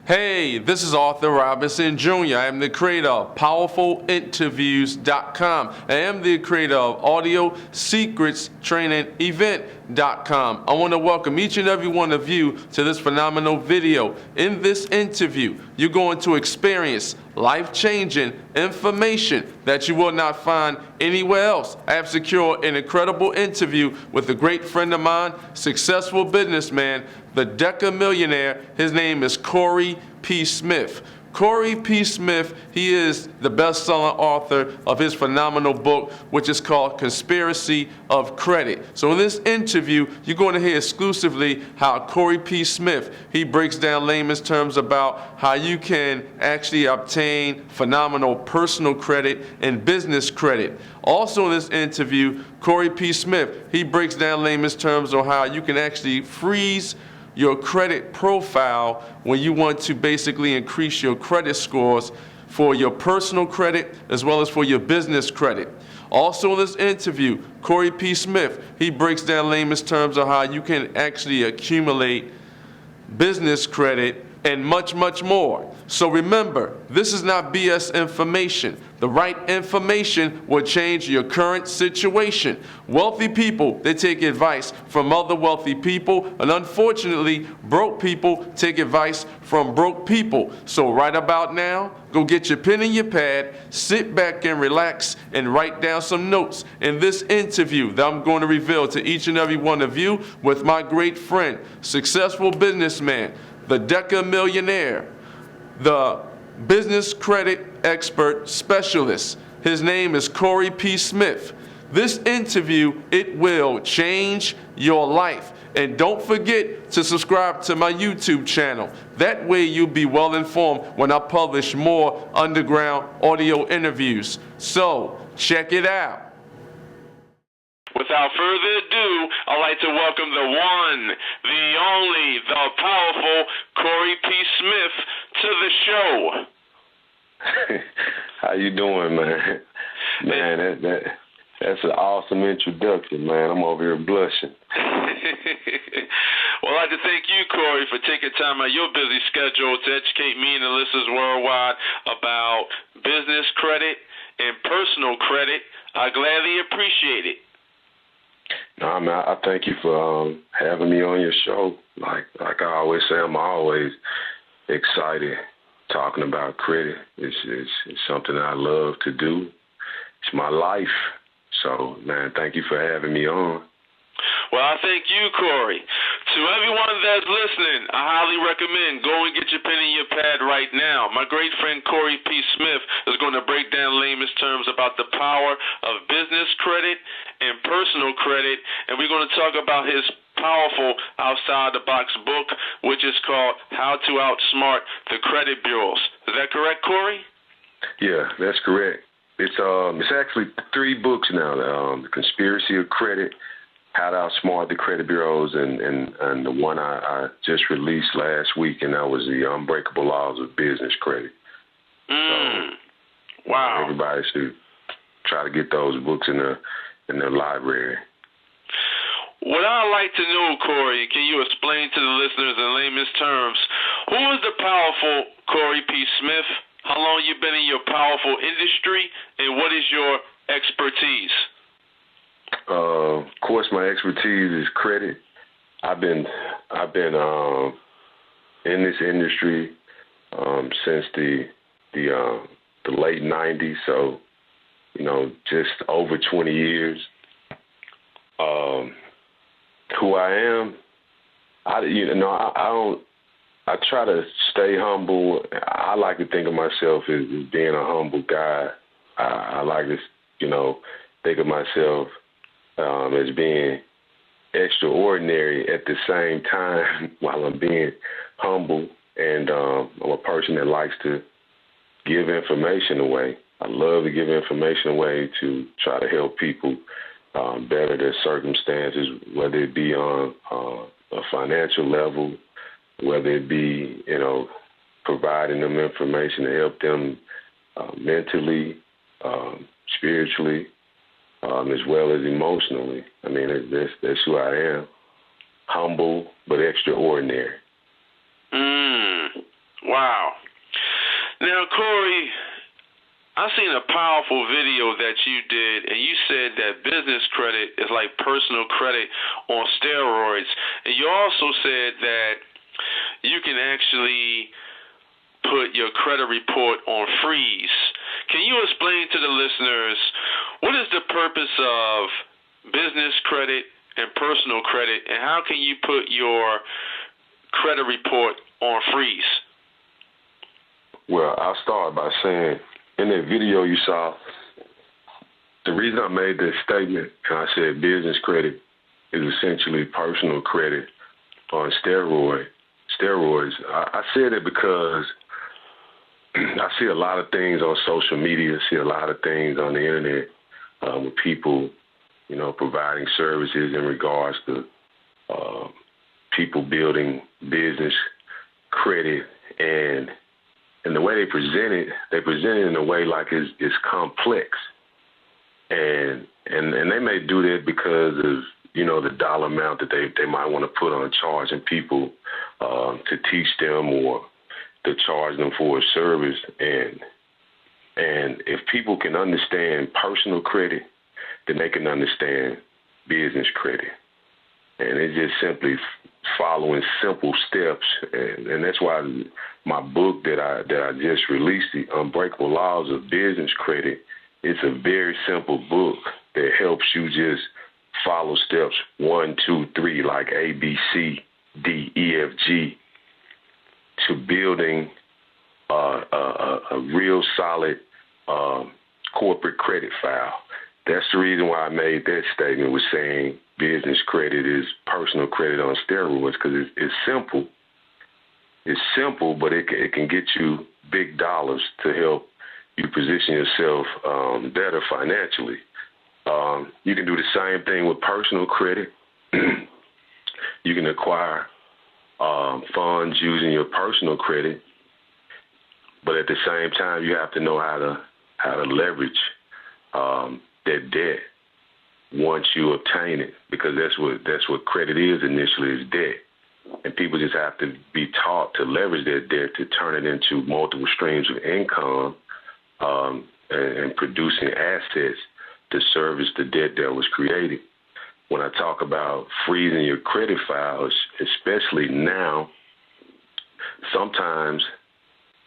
Hey, this is Arthur Robinson Jr. I am the creator of PowerfulInterviews.com. I am the creator of AudioSecretsTrainingEvent.com. I want to welcome each and every one of you to this phenomenal video. In this interview, you're going to experience life-changing information that you will not find anywhere else. I have secured an incredible interview with a great friend of mine, successful businessman, the Millionaire. His name is Corey P. Smith. Corey P. Smith, he is the best-selling author of his phenomenal book, which is called Conspiracy of Credit. So in this interview, you're going to hear exclusively how Corey P. Smith, he breaks down layman's terms about how you can actually obtain phenomenal personal credit and business credit. Also in this interview, Corey P. Smith, he breaks down layman's terms on how you can actually freeze your credit profile when you want to basically increase your credit scores for your personal credit as well as for your business credit. Also in this interview, Corey P. Smith, he breaks down layman's terms on how you can actually accumulate business credit and much, much more. So remember, this is not BS information. The right information will change your current situation. Wealthy people, they take advice from other wealthy people, and unfortunately, broke people take advice from broke people. So right about now, go get your pen and your pad, sit back and relax, and write down some notes in this interview that I'm going to reveal to each and every one of you with my great friend, successful businessman, the Millionaire, the business credit expert specialist. His name is Corey P. Smith. This interview, it will change your life. And don't forget to subscribe to my YouTube channel. That way you'll be well informed when I publish more underground audio interviews. So, check it out. Without further ado, I'd like to welcome the one, the only, the powerful Corey P. Smith to the show. How you doing, man? Man, that's an awesome introduction, man. I'm over here blushing. Well, I'd like to thank you, Corey, for taking time out of your busy schedule to educate me and the listeners worldwide about business credit and personal credit. I gladly appreciate it. No, man, I thank you for having me on your show. Like I always say, I'm always excited talking about credit. It's something that I love to do. It's my life. So, man, thank you for having me on. Well, I thank you, Corey. To everyone that's listening, I highly recommend go and get your pen and your pad right now. My great friend Corey P. Smith is going to break down layman's terms about the power of business credit and personal credit, and we're going to talk about his powerful outside-the-box book, which is called How to Outsmart the Credit Bureaus. Is that correct, Corey? Yeah, that's correct. It's actually 3 books now. The Conspiracy of Credit, How to Outsmart the Credit Bureaus, and the one I just released last week, and that was the Unbreakable Laws of Business Credit. Wow. Everybody should try to get those books in the library. What I'd like to know, Corey, can you explain to the listeners in layman's terms, who is the powerful Corey P. Smith? How long you been in your powerful industry, and what is your expertise? Of course, my expertise is credit. I've been in this industry since the late '90s, so just over 20 years. Who I am, I try to stay humble. I like to think of myself as being a humble guy. I like to, think of myself as being extraordinary at the same time while I'm being humble. And I'm a person that likes to give information away. I love to give information away to try to help people better their circumstances, whether it be on a financial level, whether it be, providing them information to help them mentally, spiritually, as well as emotionally. I mean, that's who I am. Humble but extraordinary. Wow. Now, Corey, I seen a powerful video that you did, and you said that business credit is like personal credit on steroids. And you also said that you can actually put your credit report on freeze. Can you explain to the listeners what is the purpose of business credit and personal credit, and how can you put your credit report on freeze? Well, I'll start by saying, in that video you saw, the reason I made that statement and I said business credit is essentially personal credit on steroids, I said it because I see a lot of things on social media, see a lot of things on the internet with people, providing services in regards to people building business credit, and the way they present it in a way like it's complex, and they may do that because of the dollar amount that they might want to put on charging people to teach them or to charge them for a service, and if people can understand personal credit, then they can understand business credit, and it's just simply following simple steps, and that's why my book that I just released, The Unbreakable Laws of Business Credit, it's a very simple book that helps you just follow steps 1, 2, 3, like A, B, C, D, E, F, G, to building a real solid corporate credit file. That's the reason why I made that statement with saying business credit is personal credit on steroids, because it's simple. It's simple, but it can get you big dollars to help you position yourself better financially. You can do the same thing with personal credit. You can acquire funds using your personal credit, but at the same time, you have to know how to leverage that debt once you obtain it, because that's what credit is initially, is debt. And people just have to be taught to leverage that debt to turn it into multiple streams of income and producing assets to service the debt that was created. When I talk about freezing your credit files, especially now, sometimes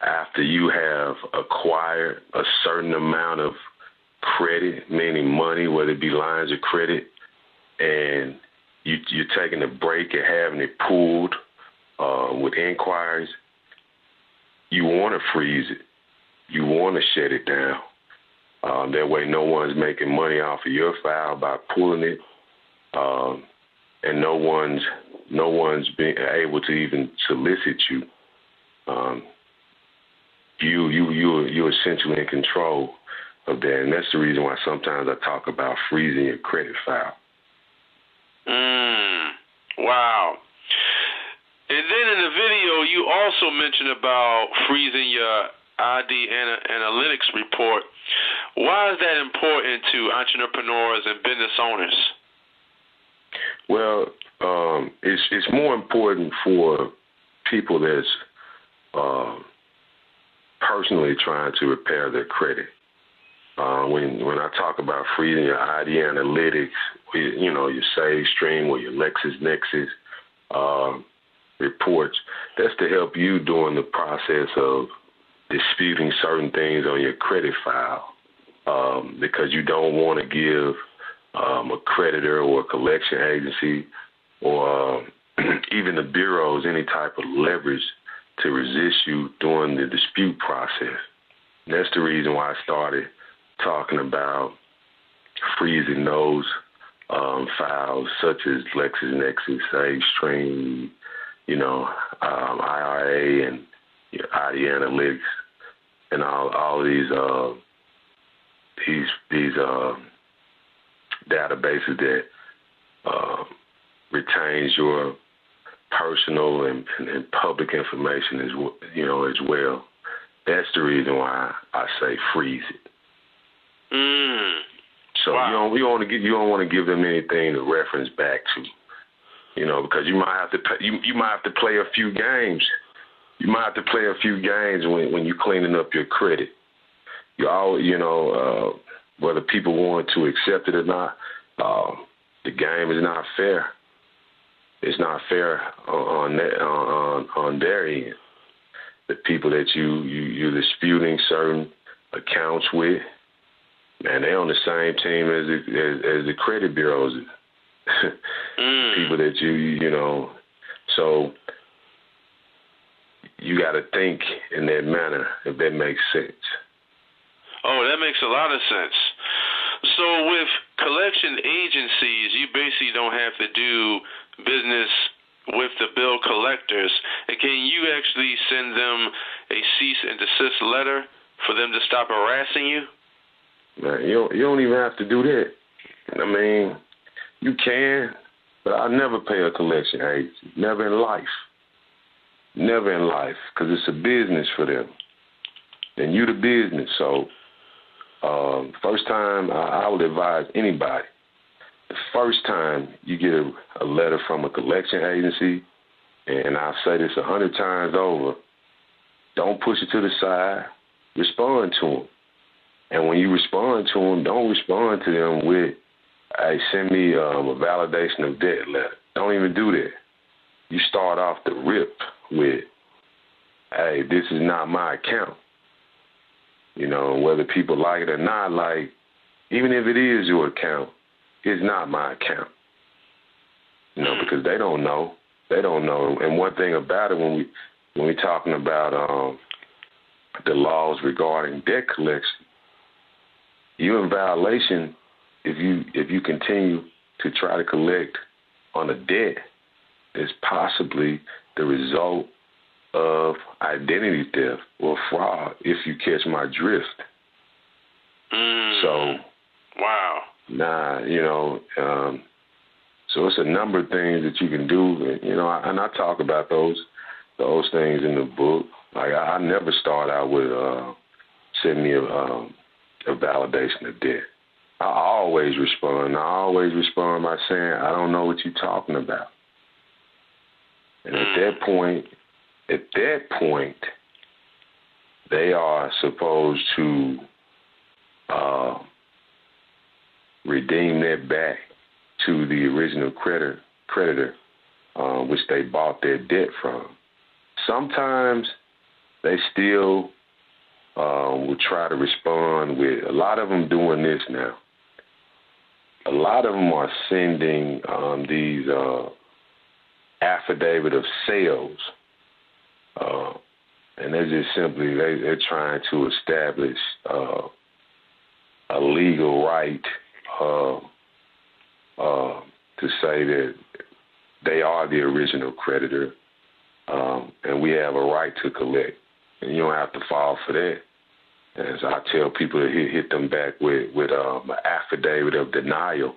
after you have acquired a certain amount of credit, meaning money, whether it be lines of credit, and you're taking a break and having it pulled with inquiries, you want to freeze it. You want to shut it down. That way no one's making money off of your file by pulling it, and no one's being able to even solicit you. You're essentially in control of that, and that's the reason why sometimes I talk about freezing your credit file. Wow. And then in the video, you also mentioned about freezing your ID analytics report. Why is that important to entrepreneurs and business owners? Well, it's more important for people that's personally trying to repair their credit. When I talk about freezing your ID analytics, your SaveStream or your LexisNexis reports, that's to help you during the process of disputing certain things on your credit file, because you don't want to give a creditor or a collection agency or even the bureaus any type of leverage to resist you during the dispute process. And that's the reason why I started talking about freezing those files, such as LexisNexis, SaveStream, IRA, and ID Analytics, and all these databases that retains your personal and public information as well. That's the reason why I say freeze it. So wow. you don't want to give them anything to reference back to, because you might have to you might have to play a few games. You might have to play a few games when you're cleaning up your credit. You all, whether people want to accept it or not, the game is not fair. It's not fair on their end. The people that you're disputing certain accounts with, man, they're on the same team as the credit bureaus. People that so you got to think in that manner, if that makes sense. Oh, that makes a lot of sense. So with collection agencies, you basically don't have to do business with the bill collectors. And can you actually send them a cease and desist letter for them to stop harassing you? Man, you don't even have to do that. I mean, you can, but I'll never pay a collection agency. Never in life. Never in life, because it's a business for them. And you the business. So first time I would advise anybody, the first time you get a letter from a collection agency, and I'll say this 100 times over, don't push it to the side. Respond to them. And when you respond to them, don't respond to them with, hey, send me a validation of debt letter. Don't even do that. You start off the rip with, hey, this is not my account. Whether people like it or not, like, even if it is your account, it's not my account. Because they don't know. They don't know. And one thing about it, when we're talking about the laws regarding debt collection, you're in violation if you continue to try to collect on a debt that's possibly the result of identity theft or fraud, if you catch my drift. So, wow. So it's a number of things that you can do, and I talk about those things in the book. Like, I never start out with send me a validation of debt. I always respond. I always respond by saying, I don't know what you're talking about. And at that point, they are supposed to redeem that back to the original creditor, which they bought their debt from. Sometimes they still will try to respond with, a lot of them doing this now. A lot of them are sending these affidavit of sales, and they're just simply, they're trying to establish a legal right to say that they are the original creditor, and we have a right to collect. And you don't have to fall for that. And so I tell people to hit them back with an affidavit of denial.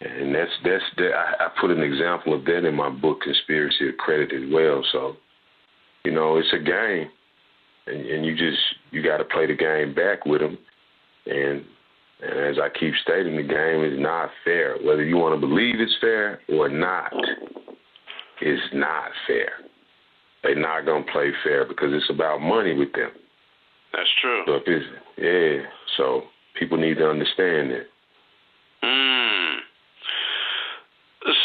And that's I put an example of that in my book, Conspiracy of Credit, as well. So, it's a game, and you got to play the game back with them. And as I keep stating, the game is not fair. Whether you want to believe it's fair or not, it's not fair. They're not going to play fair because it's about money with them. That's true. So so people need to understand that.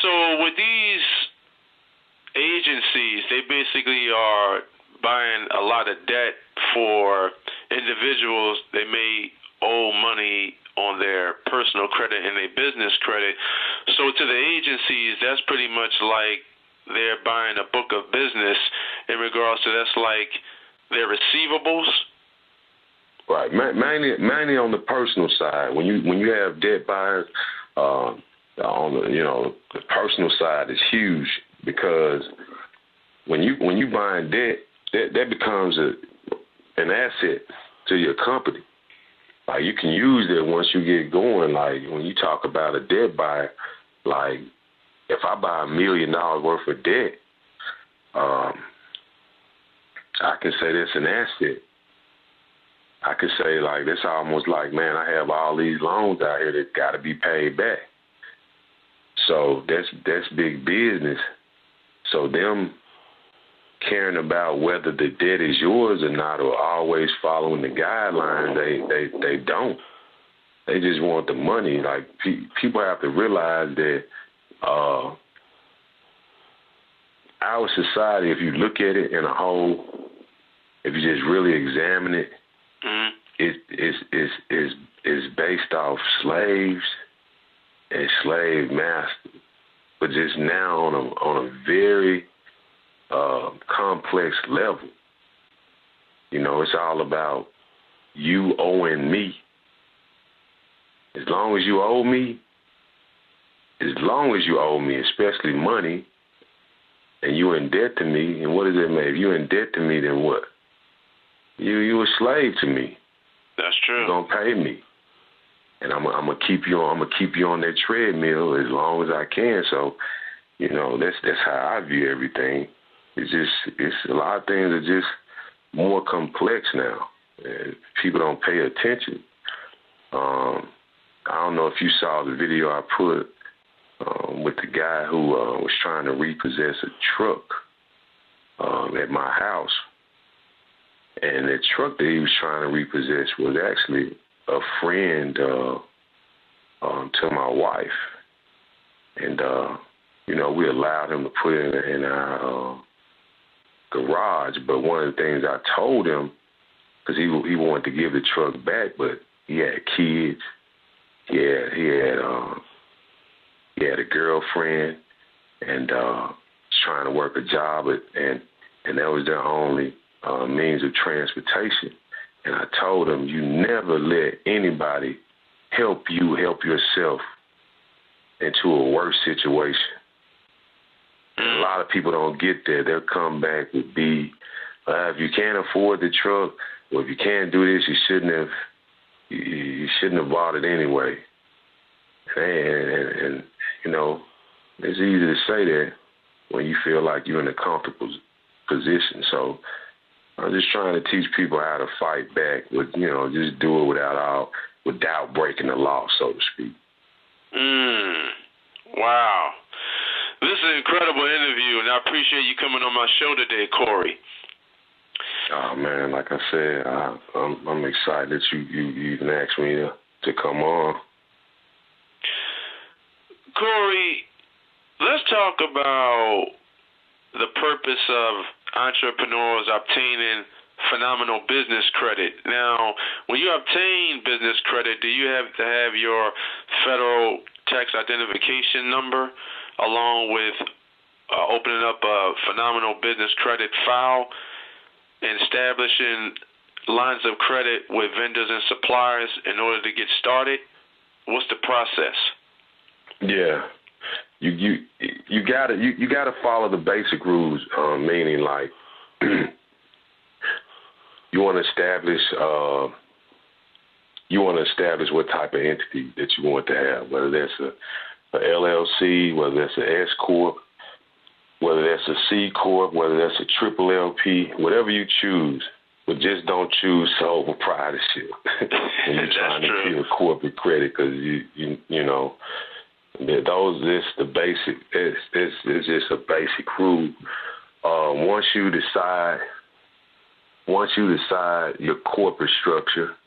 So with these agencies, they basically are buying a lot of debt for individuals. They may owe money on their personal credit and their business credit. So to the agencies, that's pretty much like they're buying a book of business in regards to, that's like their receivables. Right, mainly on the personal side. When you have debt buyers, on the personal side is huge, because when you buying debt, that becomes an asset to your company. Like, you can use that once you get going. Like, when you talk about a debt buyer, like, if I buy $1 million worth of debt, I can say that's an asset. I could say, like, it's almost like, man, I have all these loans out here that got to be paid back. So that's big business. So them caring about whether the debt is yours or not, or always following the guidelines, they don't. They just want the money. Like, people have to realize that our society, if you look at it in a whole, if you just really examine it, it's based off slaves and slave masters, but just now on a very complex level. You know, it's all about you owing me. As long as you owe me, especially money, and you're in debt to me, and what does that mean? If you're in debt to me, then what? You a slave to me. That's true. You're gonna pay me, and I'm gonna keep you on. I'm gonna keep you on that treadmill as long as I can. So, you know, that's how I view everything. It's a lot of things are just more complex now. People don't pay attention. I don't know if you saw the video I put with the guy who was trying to repossess a truck at my house. And the truck that he was trying to repossess was actually a friend to my wife. And, you know, we allowed him to put it in our garage. But one of the things I told him, because he wanted to give the truck back, but he had kids. He had a girlfriend, and was trying to work a job, and that was their only means of transportation. And I told him, you never let anybody help you help yourself into a worse situation. And a lot of people don't get there. Their comeback would be, if you can't afford the truck, or if you can't do this, you shouldn't have bought it anyway. And you know, it's easy to say that when you feel like you're in a comfortable position. So I'm just trying to teach people how to fight back with, you know, just do it without breaking the law, so to speak. Wow. This is an incredible interview, and I appreciate you coming on my show today, Corey. Oh, man, like I said, I'm excited that you even asked me to come on. Corey, let's talk about the purpose of entrepreneurs obtaining phenomenal business credit. Now, when you obtain business credit, do you have to have your federal tax identification number along with opening up a phenomenal business credit file and establishing lines of credit with vendors and suppliers in order to get started? What's the process? Yeah, you gotta follow the basic rules. Meaning, like, you want to establish what type of entity that you want to have, whether that's a LLC, whether that's an S corp, whether that's a C corp, whether that's a triple LP, whatever you choose. But just don't choose sole proprietorship when you're trying to build corporate credit, because you know. It's the basic. It's just a basic rule. Once you decide your corporate structure,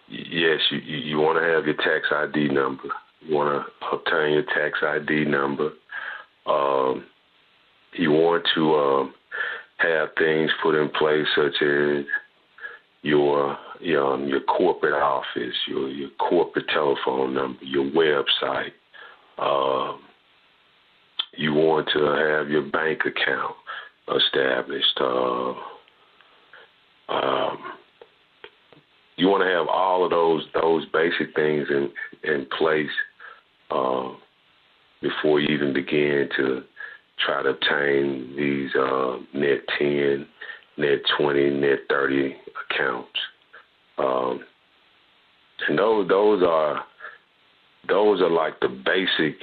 yes, you want to have your tax ID number. You want to obtain your tax ID number. You want to have things put in place such as your corporate office, your corporate telephone number, your website. You want to have your bank account established. You want to have all of those basic things in place before you even begin to try to obtain these net 10, net 20, net 30 accounts. And those are like the basic.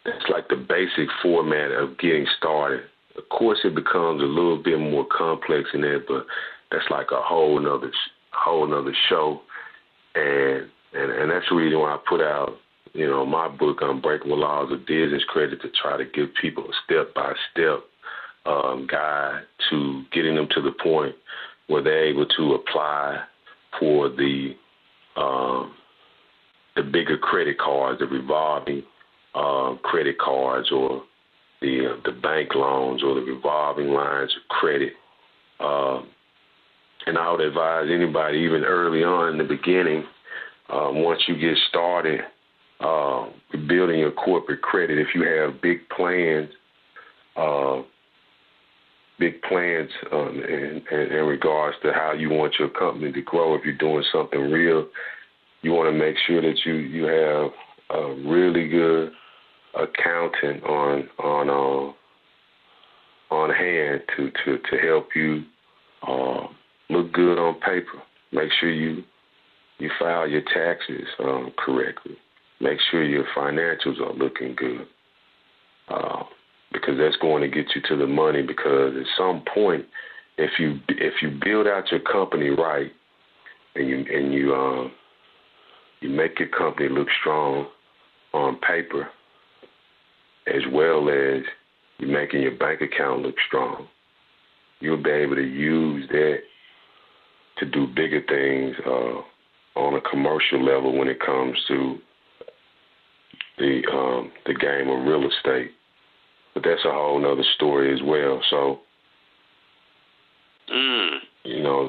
It's like the basic format of getting started. Of course, it becomes a little bit more complex in that, but that's like a whole nother whole nother show, and that's the reason why I put out, my book, Unbreakable Laws of Business Credit, to try to give people a step-by-step guide to getting them to the point where they're able to apply for the bigger credit cards, the revolving credit cards, or the bank loans, or the revolving lines of credit. And I would advise anybody, even early on in the beginning, once you get started building your corporate credit, if you have big plans in regards to how you want your company to grow, if you're doing something real, you want to make sure that you have a really good accountant on hand to help you look good on paper. Make sure you file your taxes correctly. Make sure your financials are looking good, because that's going to get you to the money. Because at some point, if you build out your company right, and you make your company look strong on paper, as well as you're making your bank account look strong, you'll be able to use that to do bigger things on a commercial level when it comes to the game of real estate. But that's a whole nother story as well. So,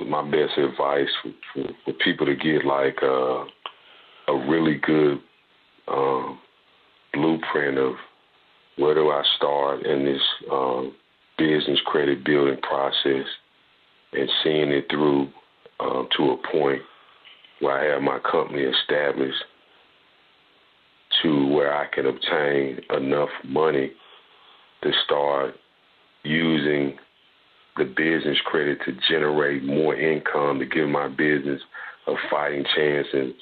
my best advice for people to get like a really good blueprint of where do I start in this business credit building process, and seeing it through to a point where I have my company established to where I can obtain enough money to start using the business credit to generate more income, to give my business a fighting chance and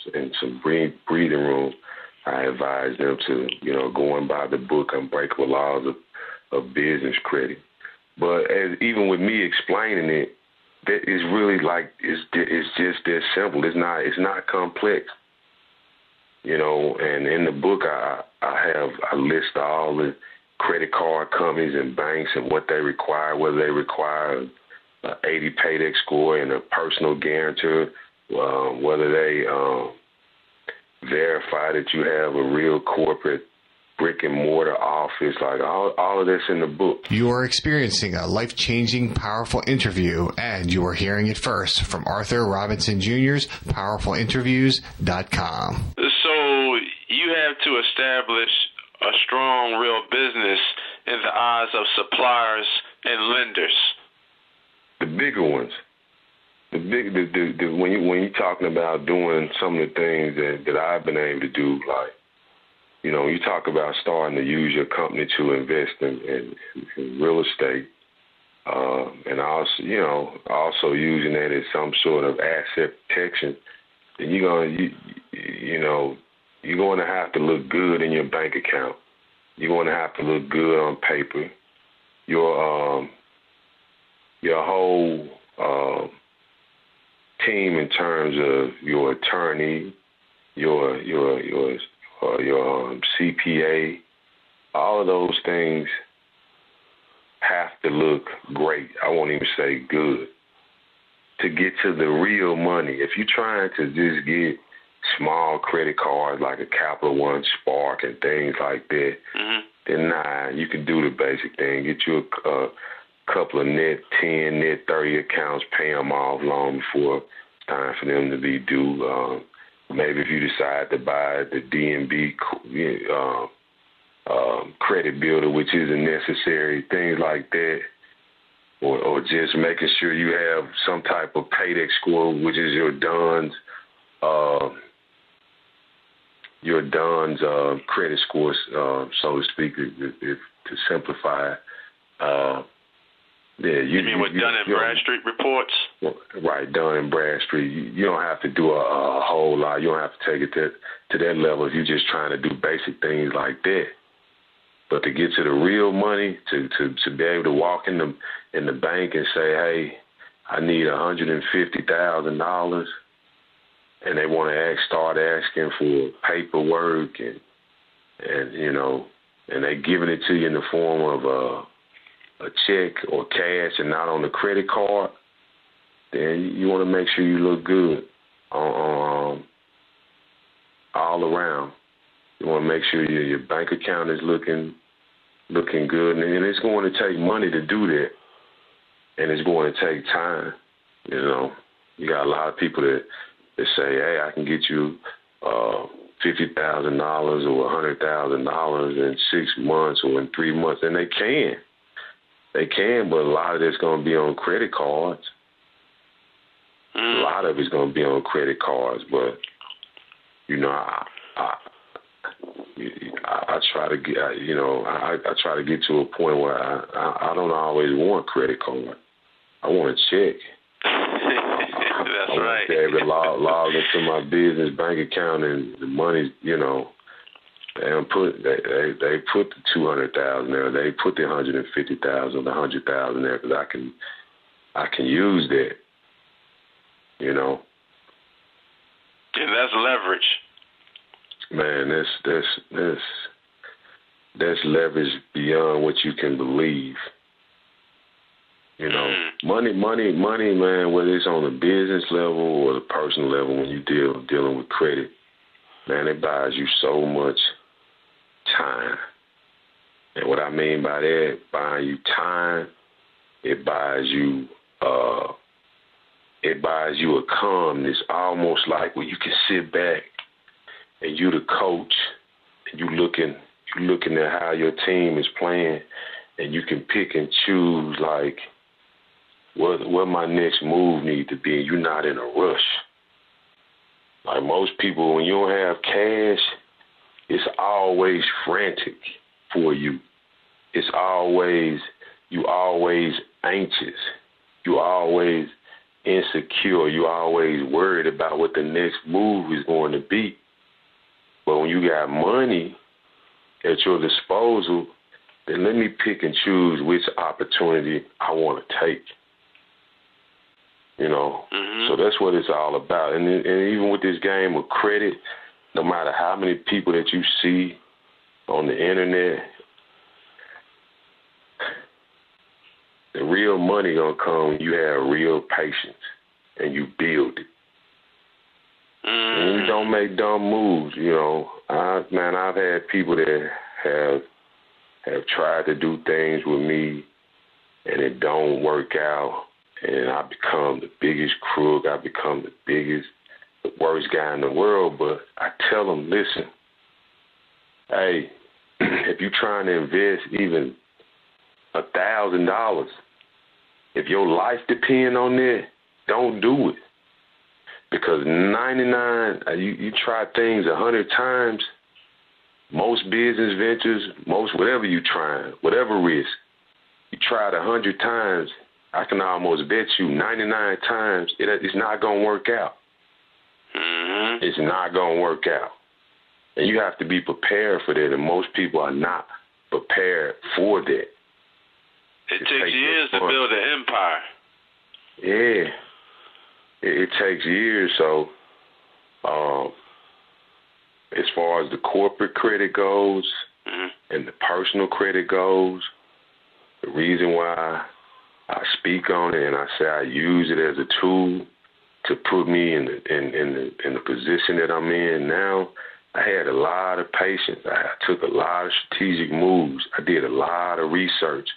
some breathing room. I advise them to, going by the book, Unbreakable Laws of Business Credit. But even with me explaining it, that is really it's just that simple. It's not complex. And in the book, I list all the credit card companies and banks and what they require, whether they require an 80 paydex score and a personal guarantor, whether they verify that you have a real corporate brick and mortar office, like all of this in the book. You are experiencing a life-changing, powerful interview, and you are hearing it first from Arthur Robinson Jr.'s PowerfulInterviews.com. So you have to establish a strong, real business in the eyes of suppliers and lenders. The bigger ones. When you're talking about doing some of the things that I've been able to do, like, you talk about starting to use your company to invest in real estate, and also using that as some sort of asset protection, then you're going to have to look good in your bank account. You're going to have to look good on paper. Your whole team, in terms of your attorney, your CPA, all of those things have to look great. I won't even say good. To get to the real money, if you're trying to just get small credit cards like a Capital One, Spark, and things like that, then you can do the basic thing. Get you a couple of net 10, net 30 accounts, pay them off long before it's time for them to be due. Maybe if you decide to buy the DNB credit builder, which isn't necessary, things like that, or just making sure you have some type of paydex score, which is your DUNS credit scores, so to speak, if to simplify it. You mean with Dun & Bradstreet reports? Right, Dun & Bradstreet. You don't have to do a whole lot. You don't have to take it to that level if you're just trying to do basic things like that. But to get to the real money, to be able to walk in the bank and say, hey, I need $150,000, and they want to start asking for paperwork and and they giving it to you in the form of a check or cash and not on the credit card, then you want to make sure you look good all around. You want to make sure your bank account is looking good, and it's going to take money to do that, and it's going to take time. You got a lot of people that say, hey, I can get you $50,000 or $100,000 in 6 months or in 3 months, and they can. They can, but a lot of it's going to be on credit cards. A lot of it's going to be on credit cards, but I try to get, I try to get to a point where I don't always want credit card. I want a check. That's I right. want to be able to log into my business bank account and the money, they put the $200,000 there. They put the $150,000, the $100,000 there because I can use that. And that's leverage. Man, that's leverage beyond what you can believe. Money, man, whether it's on the business level or the personal level, when you dealing with credit, man, it buys you so much time. And what I mean by that, buying you time, it buys you a calmness, almost like where you can sit back and you the coach, and you looking at how your team is playing, and you can pick and choose like what my next move need to be. You're not in a rush. Like most people, when you don't have cash, it's always frantic for you. You always anxious. You always insecure. You always worried about what the next move is going to be. But when you got money at your disposal, then let me pick and choose which opportunity I want to take. So that's what it's all about. And even with this game of credit, no matter how many people that you see on the internet, the real money gonna come when you have real patience and you build it. And you don't make dumb moves. I've had people that have tried to do things with me and it don't work out, and I become the biggest crook. I become the worst guy in the world. But I tell them, listen, hey, if you're trying to invest even $1,000, if your life depends on that, don't do it. Because 99, you try things 100 times, most business ventures, whatever you trying, whatever risk, you try it 100 times, I can almost bet you 99 times it's not going to work out. Mm-hmm. It's not going to work out. And you have to be prepared for that, and most people are not prepared for that. It takes years to build an empire. Yeah. It takes years. So as far as the corporate credit goes and the personal credit goes, the reason why I speak on it and I say I use it as a tool to put me in the position that I'm in now, I had a lot of patience. I took a lot of strategic moves. I did a lot of research.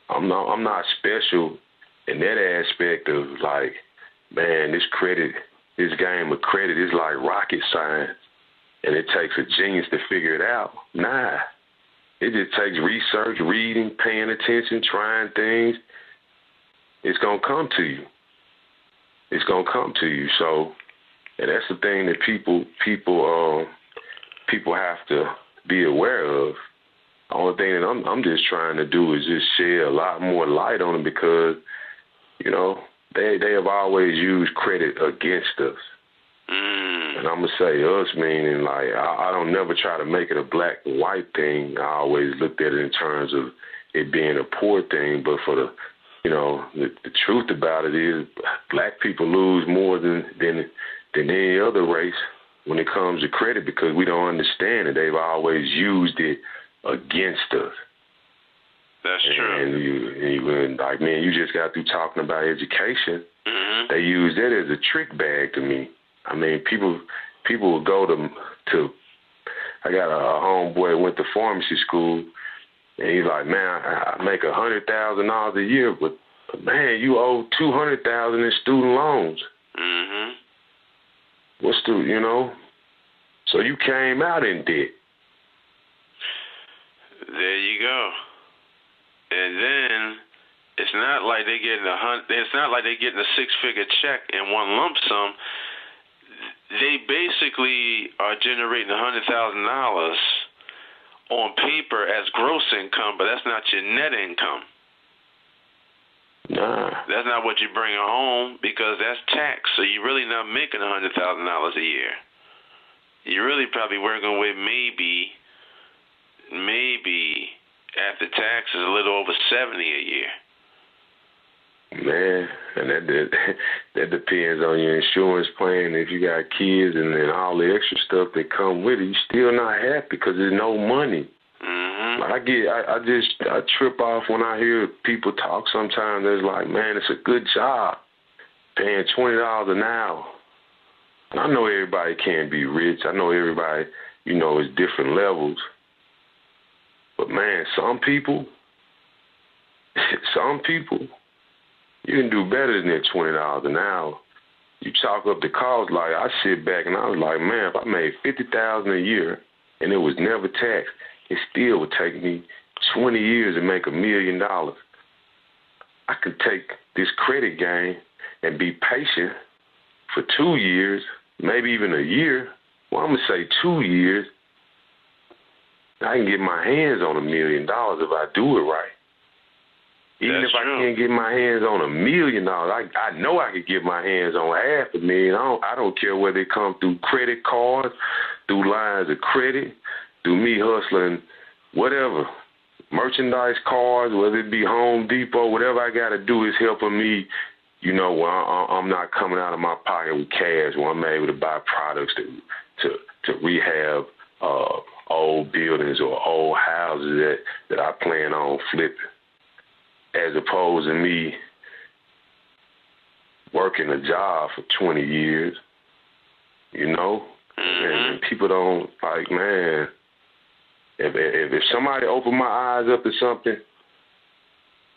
I'm not special in that aspect of like, man, this game of credit is like rocket science, and it takes a genius to figure it out. Nah, it just takes research, reading, paying attention, trying things. It's gonna come to you. It's gonna come to you. So, and that's the thing that people have to be aware of. The only thing that I'm just trying to do is just shed a lot more light on it because, they have always used credit against us. And I'm going to say us, meaning like I don't never try to make it a black and white thing. I always looked at it in terms of it being a poor thing, but for the you know, the truth about it is black people lose more than any other race when it comes to credit because we don't understand it. They've always used it against us. That's true. And like, man, you just got through talking about education. Mm-hmm. They use that as a trick bag to me. I mean, people will go to I got a homeboy that went to pharmacy school, and he's like, man, I make $100,000 a year, but man, you owe $200,000 in student loans. Mm-hmm. You know? So you came out in debt. There you go. And then it's not like they're getting a six-figure check in one lump sum. They basically are generating $100,000 on paper as gross income, but that's not your net income. Nah. That's not what you bring home because that's tax. So you're really not making $100,000 a year. You're really probably working with maybe after taxes a little over $70 a year. Man, and that depends on your insurance plan. If you got kids and then all the extra stuff that come with it, you still not happy because there's no money. Mm-hmm. Like I trip off when I hear people talk. Sometimes it's like, man, it's a good job, paying $20 an hour. And I know everybody can't be rich. I know everybody, you know, is different levels. But man, some people. You can do better than that $20 an hour. You chalk up the cost. Like I sit back and I was like, man, if I made $50,000 a year and it was never taxed, it still would take me 20 years to make $1 million. I could take this credit game and be patient for 2 years, maybe even a year. Well, I'm gonna say 2 years. I can get my hands on $1 million if I do it right. Even if I can't get my hands on $1 million, I know I could get my hands on $500,000. I don't care whether it comes through credit cards, through lines of credit, through me hustling, whatever, merchandise cards, whether it be Home Depot, whatever I got to do is helping me, you know, where I'm not coming out of my pocket with cash, where I'm able to buy products to rehab old buildings or old houses that I plan on flipping. As opposed to me working a job for 20 years, you know? Mm-hmm. And people don't, like, man, if somebody opened my eyes up to something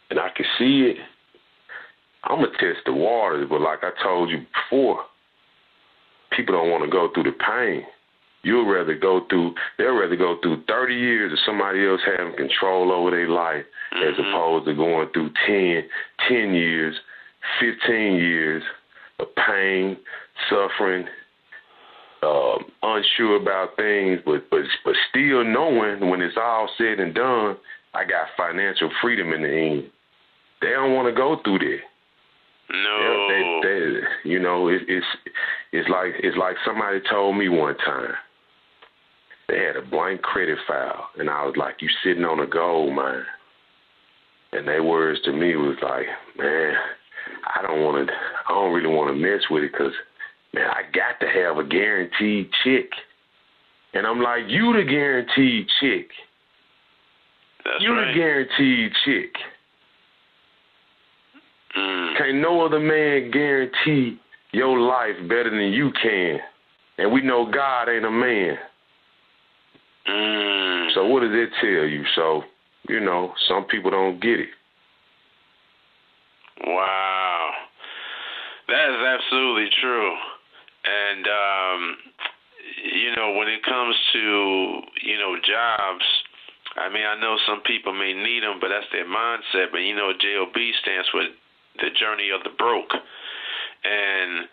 and I can see it, I'm going to test the waters. But like I told you before, people don't want to go through the pain. They'll rather go through 30 years of somebody else having control over their life as opposed to going through 10 years, 15 years of pain, suffering, unsure about things, but still knowing when it's all said and done, I got financial freedom in the end. They don't want to go through that. No. They, you know, it's like somebody told me one time. They had a blank credit file, and I was like, you sitting on a gold mine. And their words to me was like, man, I don't really want to mess with it because, man, I got to have a guaranteed check. And I'm like, you the guaranteed check. That's you right. the guaranteed check. Can't no other man guarantee your life better than you can. And we know God ain't a man. So what does it tell you? So, you know, some people don't get it. Wow. That is absolutely true. And, you know, when it comes to, you know, jobs, I mean, I know some people may need them, but that's their mindset. But, you know, JOB stands for the journey of the broke. And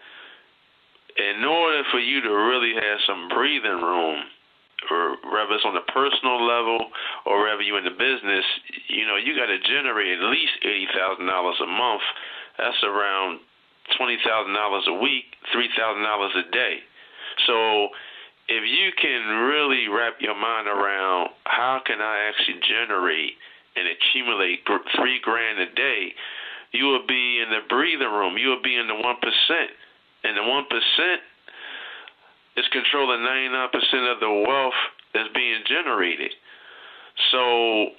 in order for you to really have some breathing room, or whether it's on a personal level or whether you're in the business, you know, you got to generate at least $80,000 a month. That's around $20,000 a week, $3,000 a day. So if you can really wrap your mind around how can I actually generate and accumulate $3,000 a day, you will be in the breathing room. You will be in the 1%. And the 1% is controlling 99% of the wealth that's being generated. So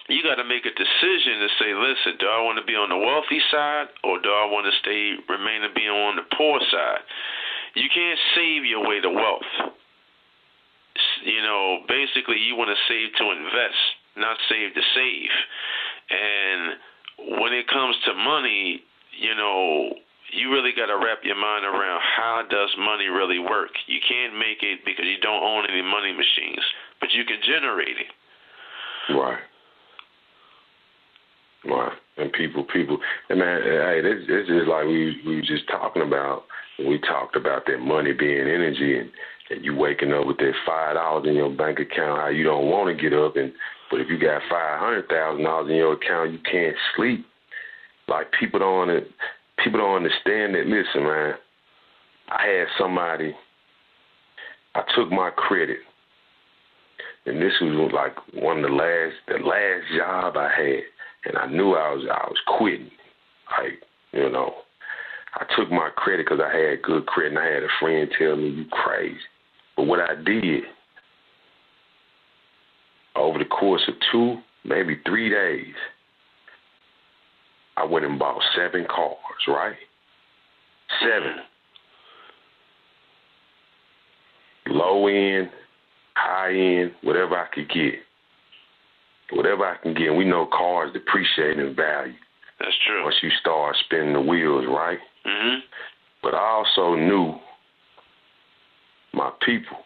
you got to make a decision to say, listen, do I want to be on the wealthy side or do I want to remain to be on the poor side? You can't save your way to wealth. You know, basically you want to save to invest, not save to save. And when it comes to money, you know, you really got to wrap your mind around how does money really work. You can't make it because you don't own any money machines, but you can generate it. Right. Right. And people, and man, hey, this is like we were just talking about. We talked about that money being energy, and you waking up with that $5 in your bank account. How you don't want to get up, but if you got $500,000 in your account, you can't sleep. Like people don't understand that. Listen, man, I had somebody. I took my credit, and this was like one of the last job I had. And I knew I was quitting. Like, you know, I took my credit because I had good credit, and I had a friend tell me, you crazy. But what I did, over the course of 2, maybe 3 days, I went and bought 7 cars, right? 7. Low end, high end, whatever I could get. Whatever I can get. And we know cars depreciate in value. That's true. Once you start spinning the wheels, right? Mm-hmm. But I also knew my people.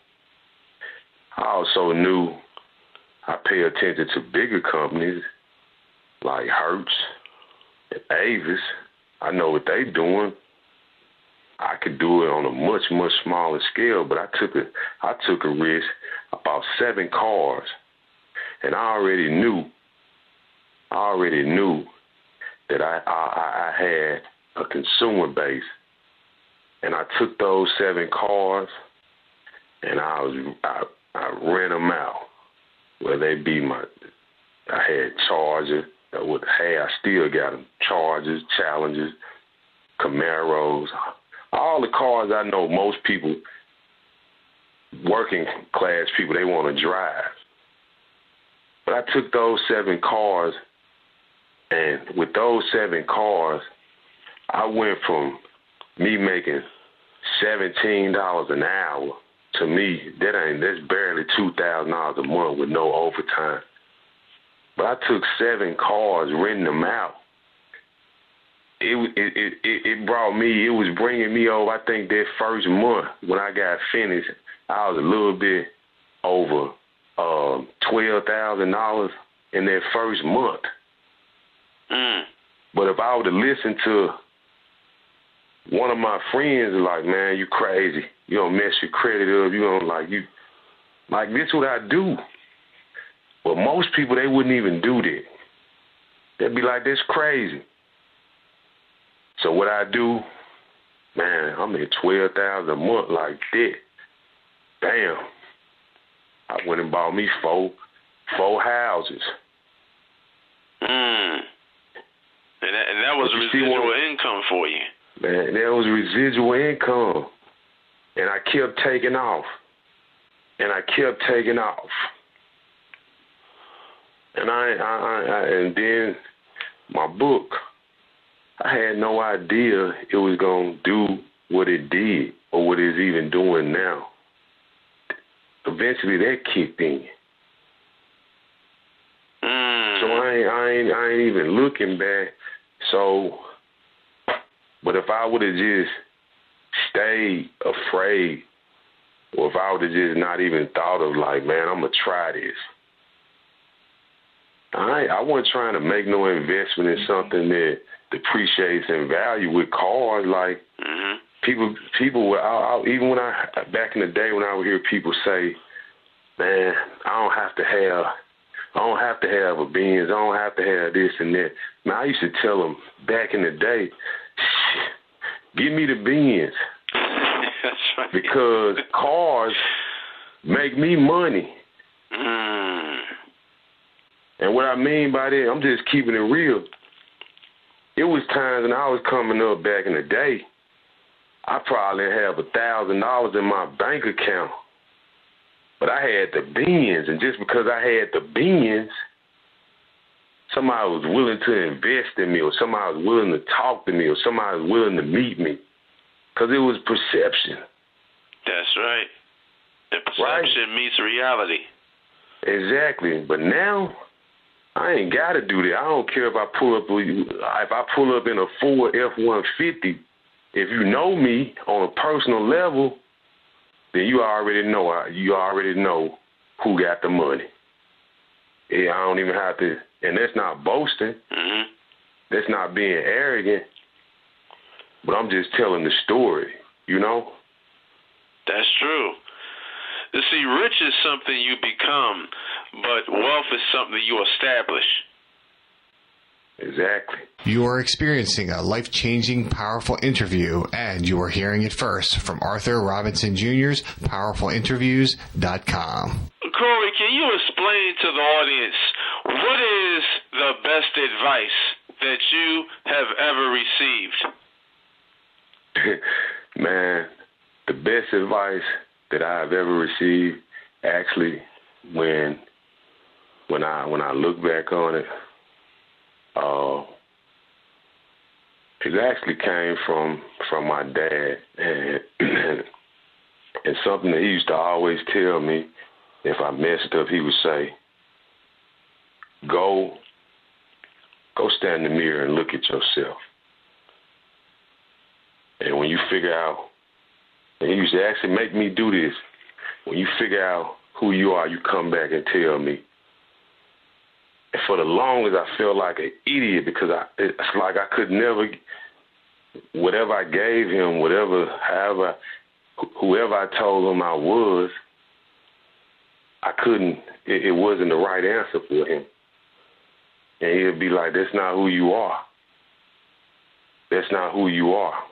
I also knew I pay attention to bigger companies like Hertz and Avis. I know what they're doing. I could do it on a much, much smaller scale, but I took a risk. I bought 7 cars. And I already knew that I had a consumer base, and I took those 7 cars, and I ran them out. Whether they be I had Chargers, I still got them, Chargers, Challengers, Camaros, all the cars I know most people, working class people, they want to drive. But I took those 7 cars, and with those 7 cars, I went from me making $17 an hour. To me, that's barely $2,000 a month with no overtime. But I took 7 cars, renting them out. It was bringing me over. I think that first month when I got finished, I was a little bit over $12,000 in that first month. But if I would have listened to one of my friends, like, man, you crazy. You don't mess your credit up. You don't like this what I do. But most people, they wouldn't even do that. They'd be like, that's crazy. So what I do, man, I'm at $12,000 a month like that. Bam. I went and bought me four houses. And that was residual income for you. Man, that was residual income. And I kept taking off. And and then my book, I had no idea it was going to do what it did or what it's even doing now. Eventually that kicked in. So I ain't even looking back. So, but if I would have just stayed afraid, or if I would have just not even thought of like, man, I'm going to try this. I wasn't trying to make no investment in something that depreciates in value with cars. Like, people were, even when back in the day when I would hear people say, man, I don't have to have a Benz, I don't have to have this and that. Man, I used to tell them back in the day, give me the Benz. That's right. Because cars make me money. And what I mean by that, I'm just keeping it real. it was times when I was coming up back in the day, I probably have $1,000 in my bank account, but I had the beans, and just because I had the beans, somebody was willing to invest in me, or somebody was willing to talk to me, or somebody was willing to meet me, because it was perception. That's right. And perception meets reality. Exactly. But now, I ain't got to do that. I don't care if I pull up in a Ford F-150. If you know me on a personal level, then you already know. You already know who got the money. Yeah, I don't even have to, and that's not boasting. Mm-hmm. That's not being arrogant. But I'm just telling the story, you know? That's true. You see, rich is something you become, but wealth is something you establish. Exactly. You are experiencing a life-changing, powerful interview, and you are hearing it first from Arthur Robinson Jr.'s PowerfulInterviews.com. Corey, can you explain to the audience what is the best advice that you have ever received? Man, the best advice that I've ever received, actually, when I look back on it, it actually came from my dad, and and something that he used to always tell me. If I messed up, he would say, "Go stand in the mirror and look at yourself, and when you figure out." And he used to actually make me do this. When you figure out who you are, you come back and tell me. And for the longest, I felt like an idiot because it's like I could never, whatever I gave him, whoever I told him I was, I couldn't, it wasn't the right answer for him. And he'd be like, that's not who you are. That's not who you are.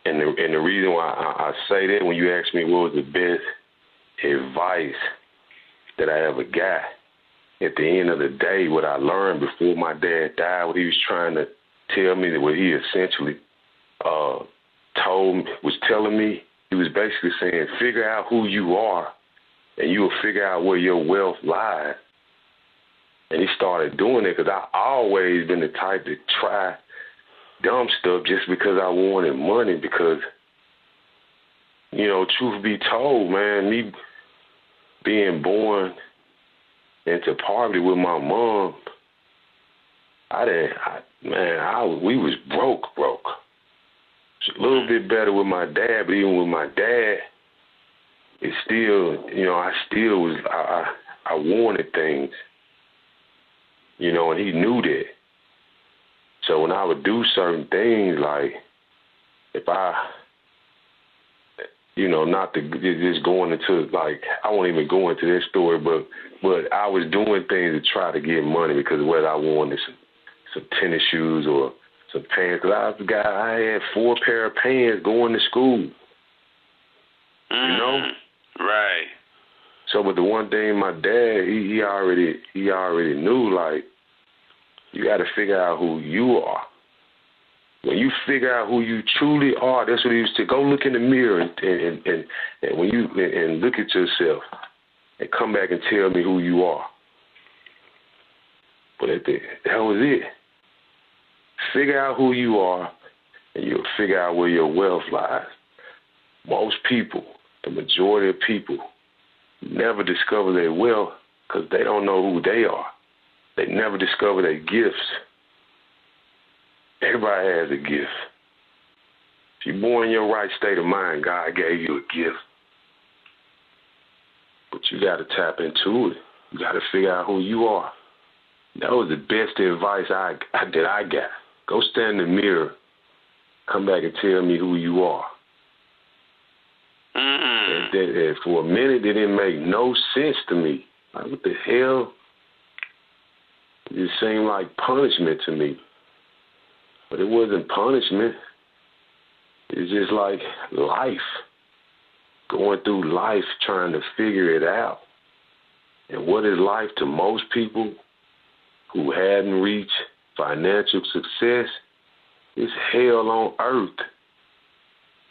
And the reason why I say that, when you ask me what was the best advice that I ever got, at the end of the day, what I learned before my dad died, what he was trying to tell me, what he essentially was telling me, he was basically saying, figure out who you are, and you will figure out where your wealth lies. And he started doing it because I always been the type to try dumb stuff just because I wanted money, because, you know, truth be told, man, me being born into poverty with my mom, we was broke. It's a little bit better with my dad, but even with my dad, it's still, you know, I wanted things, you know, and he knew that. So when I would do certain things, like if I, you know, not to just going into, like, I won't even go into this story, but I was doing things to try to get money, because whether I wanted some tennis shoes or some pants, because I had 4 pair of pants going to school, you know? Right. So, but the one thing my dad, he already knew, like, you got to figure out who you are. When you figure out who you truly are, that's what he used to go look in the mirror and when you and look at yourself and come back and tell me who you are. But that was it. Figure out who you are, and you'll figure out where your wealth lies. Most people, the majority of people, never discover their wealth because they don't know who they are. They never discover their gifts. Everybody has a gift. If you're born in your right state of mind, God gave you a gift. But you got to tap into it. You got to figure out who you are. That was the best advice that I got. Go stand in the mirror. Come back and tell me who you are. And for a minute, it didn't make no sense to me. Like, what the hell? It seemed like punishment to me. But it wasn't punishment. It's just like life. Going through life trying to figure it out. And what is life to most people who hadn't reached financial success is hell on earth.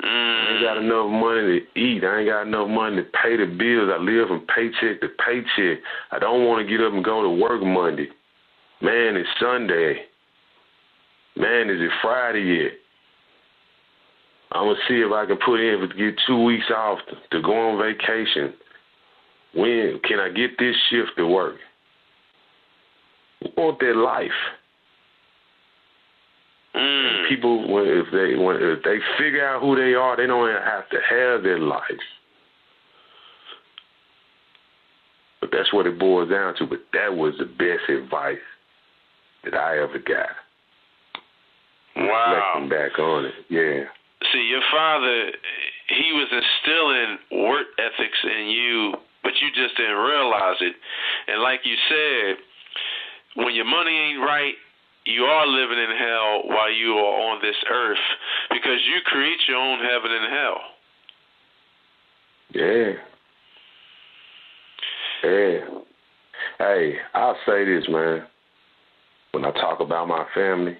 I ain't got enough money to eat. I ain't got enough money to pay the bills. I live from paycheck to paycheck. I don't want to get up and go to work Monday. Man, it's Sunday. Man, is it Friday yet? I'm going to see if I can put in to get 2 weeks off to go on vacation. When can I get this shift to work? We want that life. People, if they figure out who they are, they don't have to have their life. But that's what it boils down to. But that was the best advice that I ever got. Wow. Reflecting back on it, yeah. See, your father, he was instilling work ethics in you, but you just didn't realize it. And like you said, when your money ain't right, you are living in hell while you are on this earth because you create your own heaven and hell. Yeah. Yeah. Hey, I'll say this, man. When I talk about my family,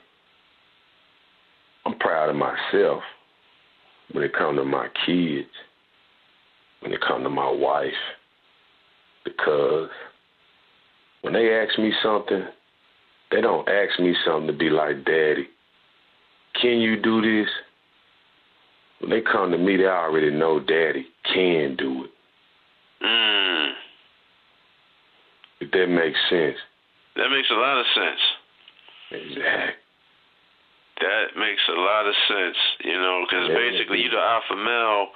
I'm proud of myself when it comes to my kids, when it comes to my wife, because when they ask me something, they don't ask me something to be like, Daddy, can you do this? When they come to me, they already know Daddy can do it. If that makes sense. That makes a lot of sense. Exactly. That makes a lot of sense, because basically you're the alpha male.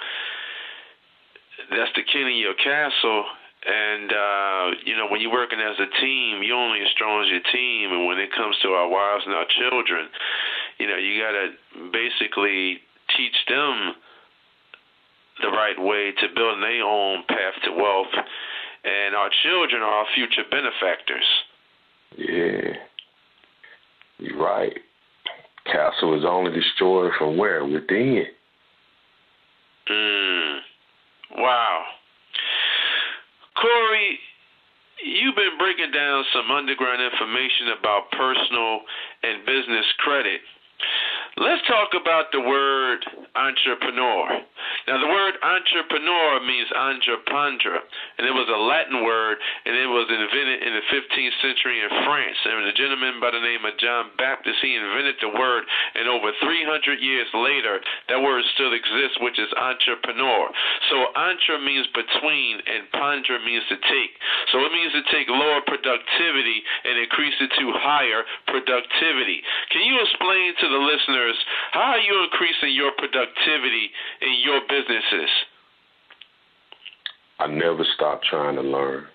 That's the king of your castle. And, when you're working as a team, you're only as strong as your team. And when it comes to our wives and our children, you got to basically teach them the right way to build their own path to wealth. And our children are our future benefactors. Yeah. You're right. Castle is only destroyed from where? Within. Wow. Corey, you've been breaking down some underground information about personal and business credit. Let's talk about the word entrepreneur. Now, the word entrepreneur means entreprendre, and it was a Latin word, and it was invented in the 15th century in France. And a gentleman by the name of John Baptist, he invented the word, and over 300 years later, that word still exists, which is entrepreneur. So entre means between, and pondre means to take. So it means to take lower productivity and increase it to higher productivity. Can you explain to the listeners how are you increasing your productivity in your businesses? I never stop trying to learn.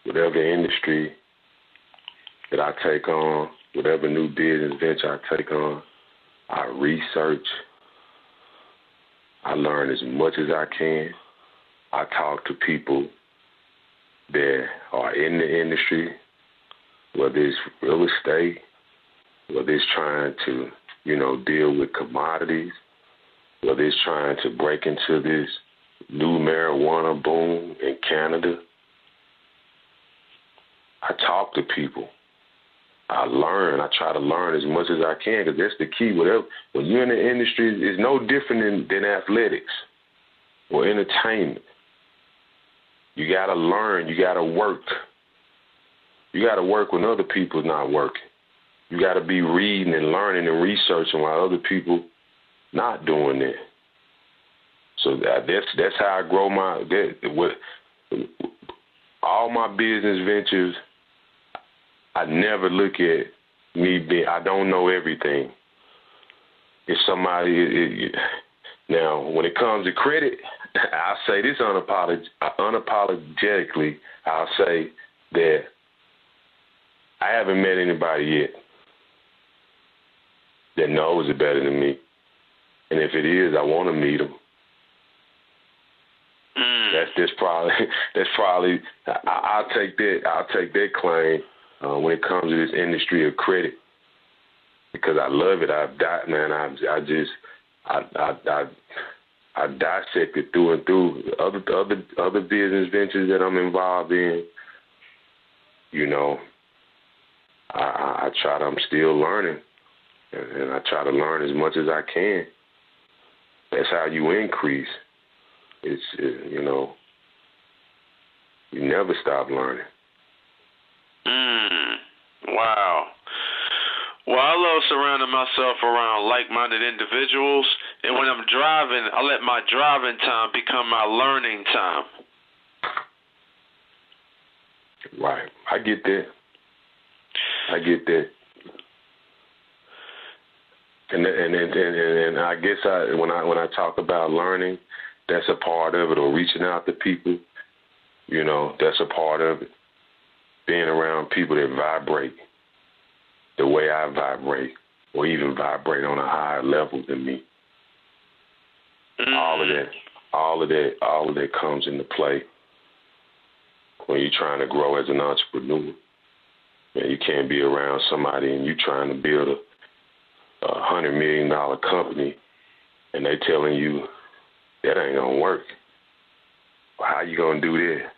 Whatever industry that I take on, whatever new business venture I take on, I research. I learn as much as I can. I talk to people that are in the industry, whether it's real estate, whether it's trying to, deal with commodities, whether it's trying to break into this new marijuana boom in Canada. I talk to people. I learn. I try to learn as much as I can because that's the key. When you're in the industry, it's no different than athletics or entertainment. You got to learn. You got to work. You got to work when other people's not working. You got to be reading and learning and researching while other people not doing that. So that's how I grow all my business ventures. I never look at me being, I don't know everything. If somebody, now when it comes to credit, I'll say this unapologetically, I'll say that I haven't met anybody yet that knows it better than me. And if it is, I want to meet them. That's probably I'll take that claim when it comes to this industry of credit because I love it. I dissect it through and through. Other business ventures that I'm involved in, I try to. I'm still learning, and I try to learn as much as I can. That's how you increase. It's you know, you never stop learning. Wow. Well, I love surrounding myself around like-minded individuals, and when I'm driving, I let my driving time become my learning time. Right. I get that. And I guess when I talk about learning, that's a part of it, or reaching out to people. You know, that's a part of it. Being around people that vibrate the way I vibrate, or even vibrate on a higher level than me. All of that comes into play when you're trying to grow as an entrepreneur. And you can't be around somebody and you're trying to build a $100 million company, and they telling you that ain't gonna work. How you gonna do that?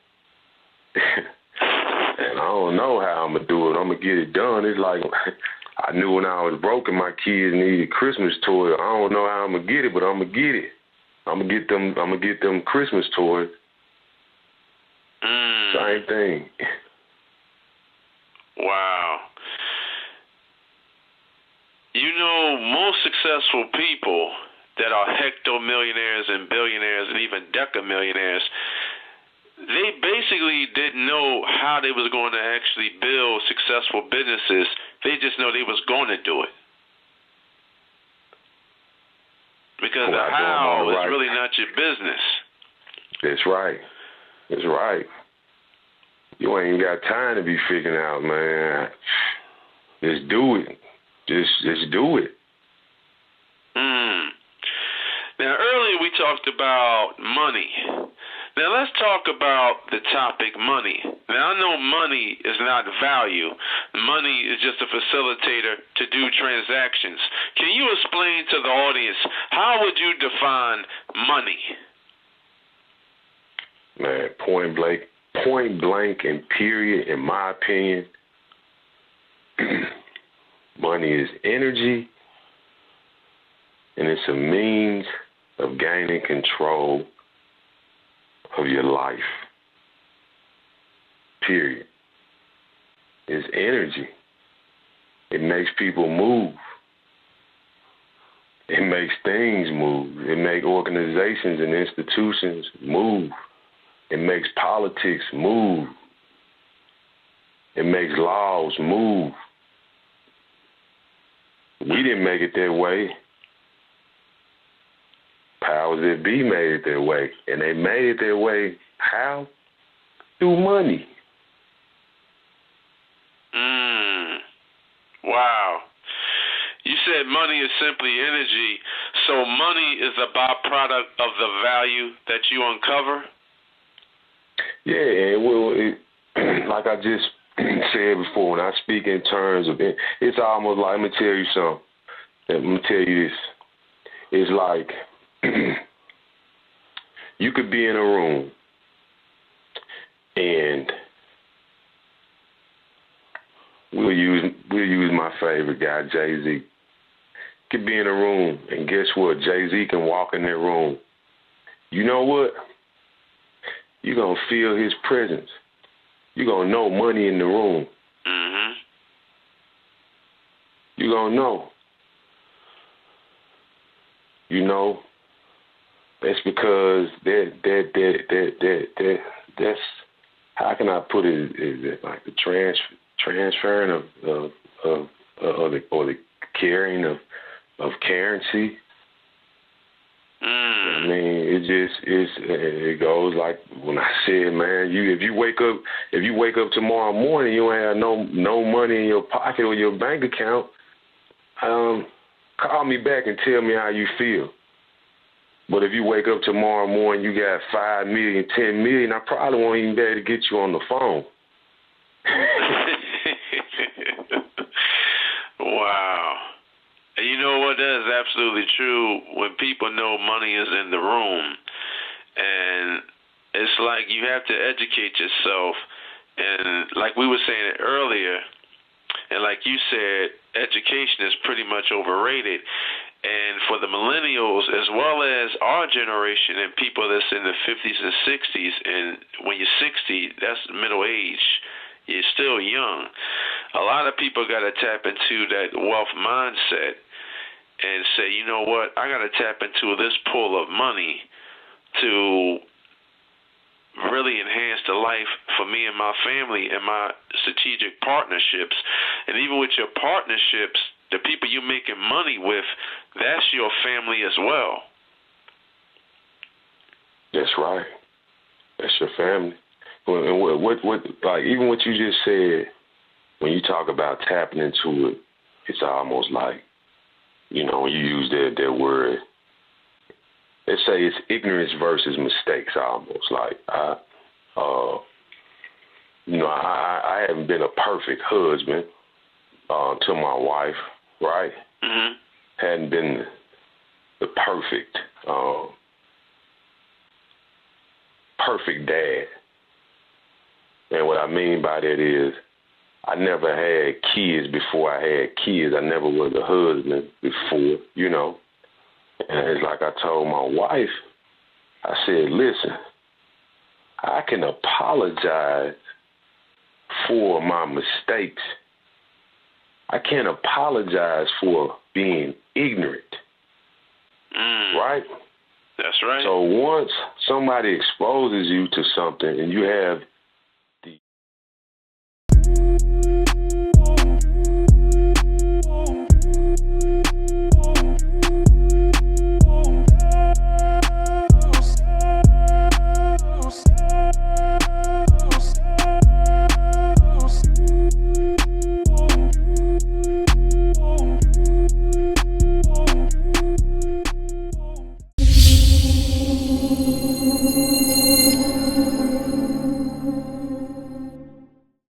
And I don't know how I'm gonna do it. I'm gonna get it done. It's like I knew when I was broke and my kids needed Christmas toys. I don't know how I'm gonna get it, but I'm gonna get it. I'm gonna get them Christmas toys. Same thing. Wow. You know, most successful people that are hectomillionaires and billionaires and even decamillionaires, they basically didn't know how they was going to actually build successful businesses. They just know they was going to do it. Because the how is really not your business. That's right. That's right. You ain't got time to be figuring out, man. Just do it. Just do it. Now, earlier we talked about money. Now, let's talk about the topic money. Now, I know money is not value. Money is just a facilitator to do transactions. Can you explain to the audience, how would you define money? Man, point blank and period, in my opinion, money is energy, and it's a means of gaining control of your life. Period. It's energy. It makes people move. It makes things move. It makes organizations and institutions move. It makes politics move. It makes laws move. We didn't make it that way. Powers that be made it that way. And they made it that way how? Through money. Wow. You said money is simply energy, so money is a byproduct of the value that you uncover? Yeah, well, like I just said before, when I speak in terms of it, it's almost like, let me tell you something. Let me tell you this. It's like you could be in a room and we'll use my favorite guy, Jay-Z. Could be in a room, and guess what? Jay-Z can walk in that room. You know what? You're going to feel his presence. You're going to know money in the room. Mm-hmm. You're going to know. You know, that's because that's, how can I put it? Is it like the transferring of the carrying of currency? I mean, it goes like when I said, man, if you wake up tomorrow morning, you ain't have no money in your pocket or your bank account, call me back and tell me how you feel. But if you wake up tomorrow morning, you got 5 million, 10 million, I probably won't even be able to get you on the phone. Wow. And you know what? That is absolutely true when people know money is in the room. And it's like you have to educate yourself. And like we were saying earlier, And like you said, education is pretty much overrated. And for the millennials, as well as our generation and people that's in the 50s and 60s, and when you're 60, that's middle age. You're still young. A lot of people got to tap into that wealth mindset and say, you know what, I got to tap into this pool of money to really enhance the life for me and my family and my strategic partnerships. And even with your partnerships, the people you're making money with, that's your family as well. That's right. That's your family. And what like even what you just said, when you talk about tapping into it, it's almost like, you know, when you use that word, let's say it's ignorance versus mistakes almost. Like, I haven't been a perfect husband to my wife, right? Mm-hmm. Hadn't been the perfect dad. And what I mean by that is I never had kids before I had kids. I never was a husband before, you know. And it's like I told my wife, I said, listen, I can apologize for my mistakes. I can't apologize for being ignorant, right? That's right. So once somebody exposes you to something and you have the